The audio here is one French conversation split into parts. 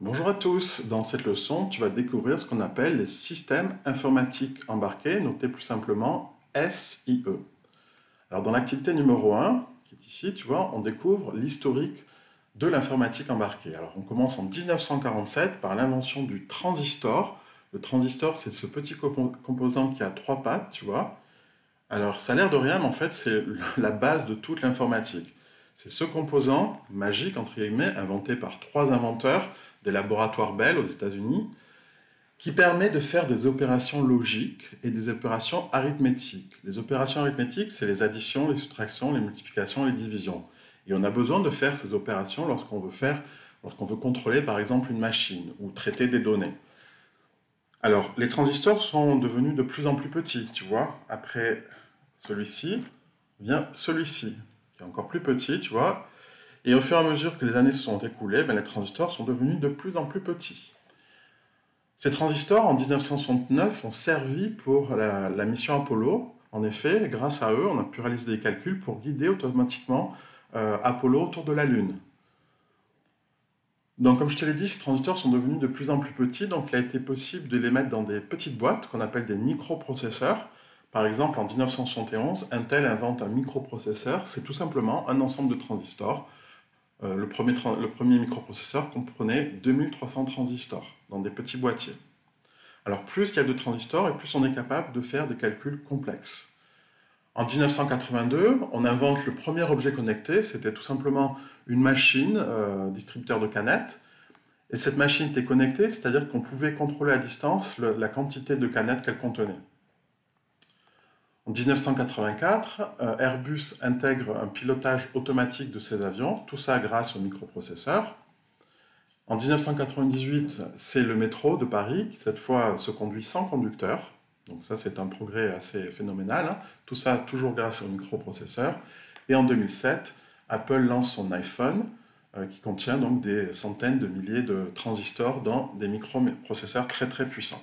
Bonjour à tous, dans cette leçon, tu vas découvrir ce qu'on appelle les systèmes informatiques embarqués, notés plus simplement SIE. Alors dans l'activité numéro 1, qui est ici, tu vois, on découvre l'historique de l'informatique embarquée. Alors on commence en 1947 par l'invention du transistor. Le transistor, c'est ce petit composant qui a 3 pattes, tu vois. Alors ça a l'air de rien, mais en fait c'est la base de toute l'informatique. C'est ce composant magique, entre guillemets, inventé par 3 inventeurs des laboratoires Bell aux États-Unis, qui permet de faire des opérations logiques et des opérations arithmétiques. Les opérations arithmétiques, c'est les additions, les soustractions, les multiplications, les divisions. Et on a besoin de faire ces opérations lorsqu'on veut contrôler par exemple une machine ou traiter des données. Alors, les transistors sont devenus de plus en plus petits, tu vois. Après celui-ci vient celui-ci, qui est encore plus petit, tu vois. Et au fur et à mesure que les années se sont écoulées, les transistors sont devenus de plus en plus petits. Ces transistors, en 1969, ont servi pour la mission Apollo. En effet, grâce à eux, on a pu réaliser des calculs pour guider automatiquement Apollo autour de la Lune. Donc, comme je te l'ai dit, ces transistors sont devenus de plus en plus petits, donc il a été possible de les mettre dans des petites boîtes qu'on appelle des microprocesseurs. Par exemple, en 1971, Intel invente un microprocesseur, c'est tout simplement un ensemble de transistors. Le premier microprocesseur comprenait 2300 transistors dans des petits boîtiers. Alors plus il y a de transistors et plus on est capable de faire des calculs complexes. En 1982, on invente le premier objet connecté, c'était tout simplement une machine, distributeur de canettes, et cette machine était connectée, c'est-à-dire qu'on pouvait contrôler à distance la quantité de canettes qu'elle contenait. En 1984, Airbus intègre un pilotage automatique de ses avions, tout ça grâce au microprocesseur. En 1998, c'est le métro de Paris qui, cette fois, se conduit sans conducteur. Donc ça, c'est un progrès assez phénoménal, hein. Tout ça, toujours grâce au microprocesseur. Et en 2007, Apple lance son iPhone, qui contient donc des centaines de milliers de transistors dans des microprocesseurs très très puissants.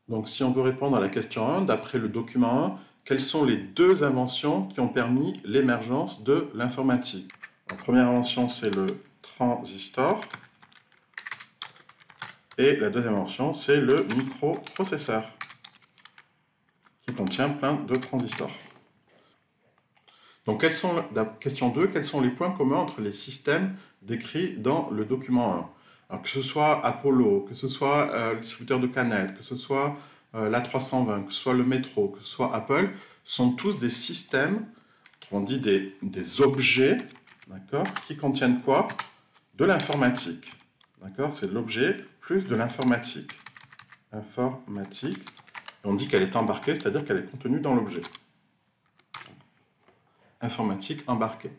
Donc si on veut répondre à la question 1, d'après le document 1, quelles sont les deux inventions qui ont permis l'émergence de l'informatique? La première invention, c'est le transistor. Et la deuxième invention, c'est le microprocesseur, qui contient plein de transistors. Donc, question 2, quels sont les points communs entre les systèmes décrits dans le document 1? Alors, que ce soit Apollo, que ce soit le distributeur de canettes, que ce soit l'A320, que ce soit le métro, que ce soit Apple, sont tous des systèmes, autrement dit des objets, d'accord, qui contiennent quoi? De l'informatique. D'accord? C'est l'objet plus de l'informatique. Informatique. Et on dit qu'elle est embarquée, c'est-à-dire qu'elle est contenue dans l'objet. Informatique embarquée.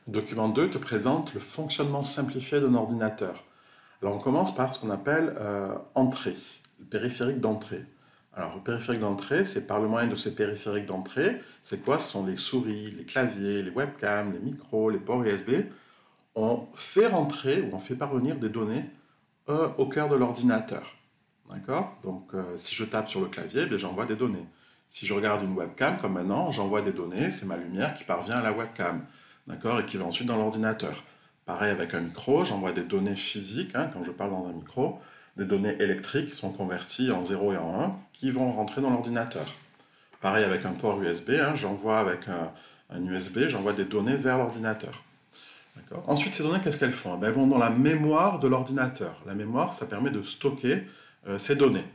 Le document 2 te présente le fonctionnement simplifié d'un ordinateur. Alors on commence par ce qu'on appelle entrée, le périphérique d'entrée. Alors le périphérique d'entrée, c'est par le moyen de ce périphérique d'entrée, c'est quoi? Ce sont les souris, les claviers, les webcams, les micros, les ports USB. On fait rentrer ou on fait parvenir des données au cœur de l'ordinateur. D'accord? Donc, si je tape sur le clavier, bien, j'envoie des données. Si je regarde une webcam, comme maintenant, j'envoie des données, c'est ma lumière qui parvient à la webcam. D'accord? Et qui va ensuite dans l'ordinateur. Pareil avec un micro, j'envoie des données physiques, hein, quand je parle dans un micro, des données électriques qui sont converties en 0 et en 1, qui vont rentrer dans l'ordinateur. Pareil avec un port USB, hein, j'envoie avec un USB, j'envoie des données vers l'ordinateur. Ensuite, ces données, qu'est-ce qu'elles font? Elles vont dans la mémoire de l'ordinateur. La mémoire, ça permet de stocker ces données.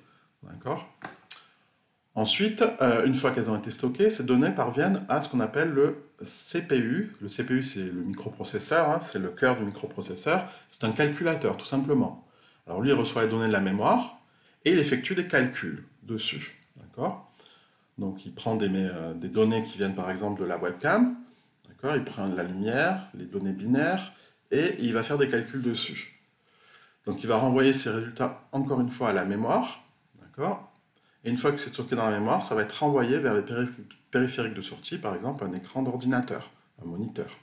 Ensuite, une fois qu'elles ont été stockées, ces données parviennent à ce qu'on appelle le CPU. Le CPU, c'est le microprocesseur, hein, c'est le cœur du microprocesseur. C'est un calculateur, tout simplement. Alors lui, il reçoit les données de la mémoire et il effectue des calculs dessus. Donc il prend des données qui viennent par exemple de la webcam. Il prend la lumière, les données binaires, et il va faire des calculs dessus. Donc il va renvoyer ces résultats encore une fois à la mémoire. Et une fois que c'est stocké dans la mémoire, ça va être renvoyé vers les périphériques de sortie, par exemple un écran d'ordinateur, un moniteur,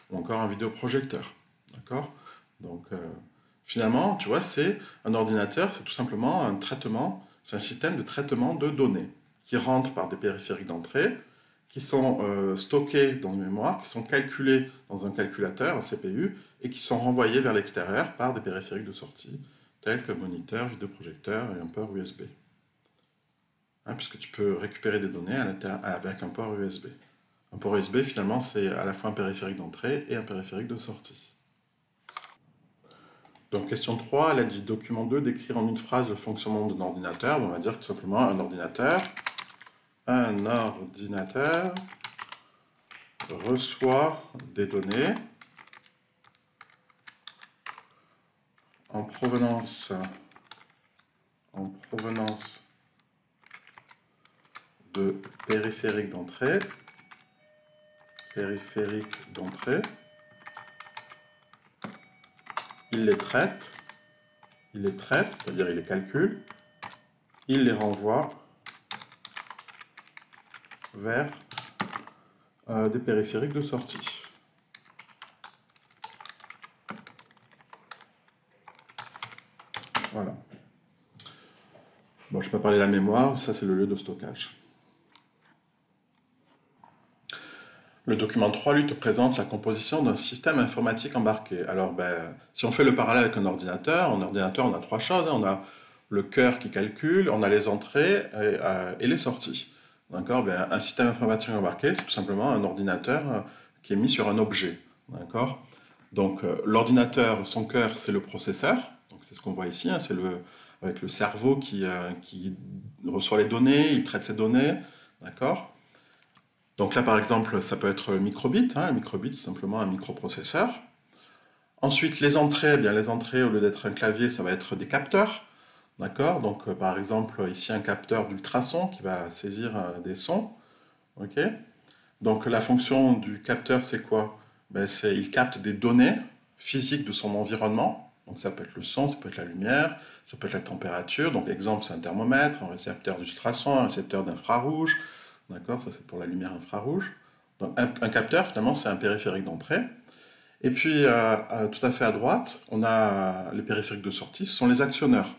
ou encore un vidéoprojecteur. Donc finalement, tu vois, c'est un ordinateur, c'est tout simplement un traitement, c'est un système de traitement de données qui rentre par des périphériques d'entrée, qui sont stockés dans une mémoire, qui sont calculés dans un calculateur, un CPU, et qui sont renvoyés vers l'extérieur par des périphériques de sortie, tels que moniteur, vidéoprojecteur et un port USB. Puisque tu peux récupérer des données avec un port USB. Un port USB, finalement, c'est à la fois un périphérique d'entrée et un périphérique de sortie. Donc, question 3, à l'aide du document 2, d'écrire en une phrase le fonctionnement d'un ordinateur. On va dire tout simplement un ordinateur reçoit des données en provenance de périphériques d'entrée, il les traite, c'est-à-dire il les calcule, il les renvoie vers des périphériques de sortie. Voilà. Bon, je peux parler de la mémoire, ça c'est le lieu de stockage. Le document 3, lui, te présente la composition d'un système informatique embarqué. Alors, si on fait le parallèle avec un ordinateur, en ordinateur, on a trois choses. On a le cœur qui calcule, on a les entrées et les sorties. D'accord? Un système informatique embarqué, c'est tout simplement un ordinateur qui est mis sur un objet. D'accord? Donc, l'ordinateur, son cœur, c'est le processeur. Donc, c'est ce qu'on voit ici. C'est avec le cerveau qui reçoit les données, il traite ces données. D'accord? Donc là, par exemple, ça peut être microbit. Un microbit, c'est simplement un microprocesseur. Ensuite, les entrées, les entrées, au lieu d'être un clavier, ça va être des capteurs. D'accord? Donc, par exemple, ici, un capteur d'ultrasons qui va saisir des sons. OK? Donc, la fonction du capteur, c'est quoi? Il capte des données physiques de son environnement. Donc, ça peut être le son, ça peut être la lumière, ça peut être la température. Donc, exemple, c'est un thermomètre, un récepteur d'ultrasons, un récepteur d'infrarouge. D'accord? Ça, c'est pour la lumière infrarouge. Donc, un capteur, finalement, c'est un périphérique d'entrée. Et puis, tout à fait à droite, on a les périphériques de sortie, ce sont les actionneurs.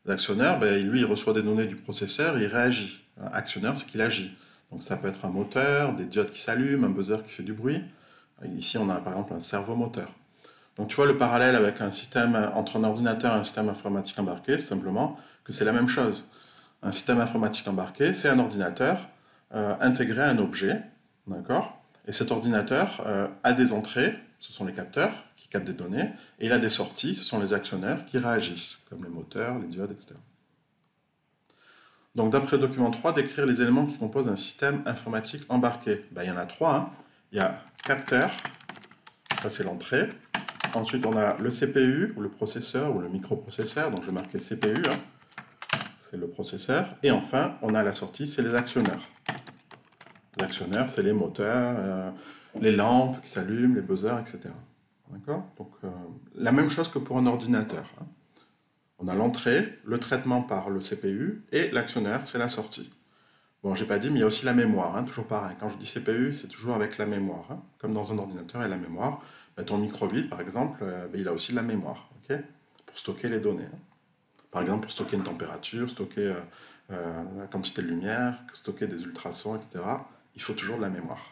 L'actionneur, lui, il reçoit des données du processeur et il réagit. Un actionneur, c'est qu'il agit. Donc, ça peut être un moteur, des diodes qui s'allument, un buzzer qui fait du bruit. Ici, on a par exemple un servomoteur. Donc, tu vois le parallèle avec un système entre un ordinateur et un système informatique embarqué, tout simplement, que c'est la même chose. Un système informatique embarqué, c'est un ordinateur intégré à un objet, d'accord? Et cet ordinateur a des entrées, ce sont les capteurs qui captent des données, et il a des sorties, ce sont les actionneurs qui réagissent, comme les moteurs, les diodes, etc. Donc d'après le document 3, décrire les éléments qui composent un système informatique embarqué. Il y en a trois. Il y a capteur, ça c'est l'entrée. Ensuite on a le CPU, ou le processeur, ou le microprocesseur, donc je vais marquer CPU, c'est le processeur. Et enfin, on a la sortie, c'est les actionneurs. Les actionneurs, c'est les moteurs, les lampes qui s'allument, les buzzers, etc. D'accord? Donc, la même chose que pour un ordinateur. On a l'entrée, le traitement par le CPU, et l'actionneur, c'est la sortie. Bon, j'ai pas dit, mais il y a aussi la mémoire, toujours pareil. Quand je dis CPU, c'est toujours avec la mémoire. Comme dans un ordinateur, il y a la mémoire. Ton microbit, par exemple, il a aussi de la mémoire, pour stocker les données. Par exemple, pour stocker une température, stocker la quantité de lumière, stocker des ultrasons, etc. Il faut toujours de la mémoire.